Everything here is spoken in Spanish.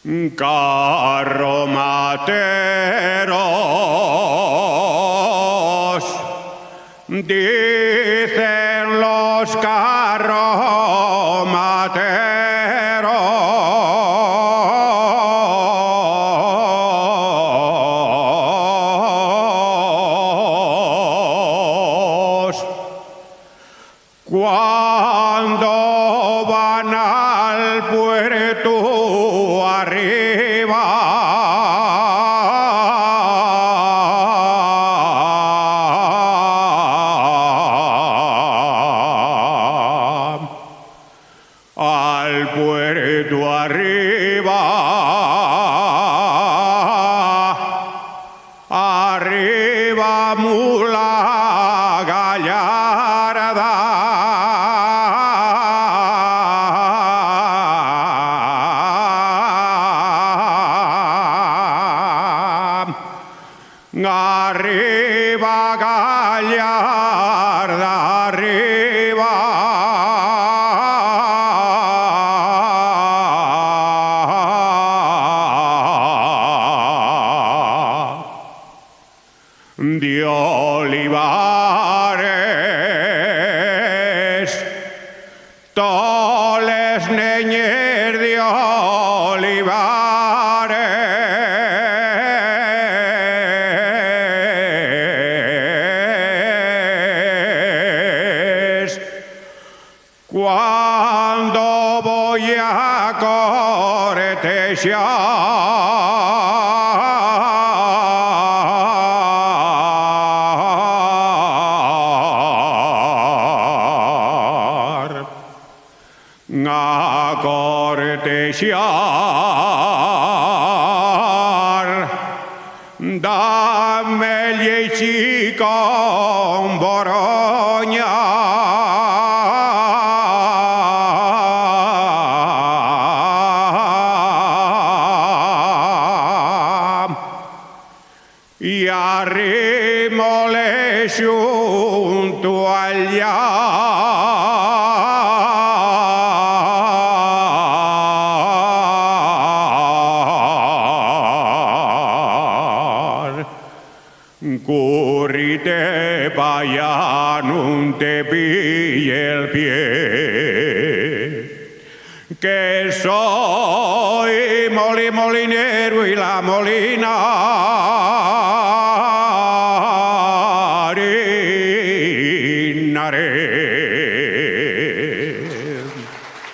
Carromateros, dicen los carromateros, cuando van al puerto arriba, al puerto arriba, arriba mula gallarda, arriba gallarda, arriba. De olivares, toles neñes de olivares, cuando voy a cortejar, dame leche con boroña, y arrímole junto al currite pa' allá, no te pille el pie, que soy molinero y la molina harinaré.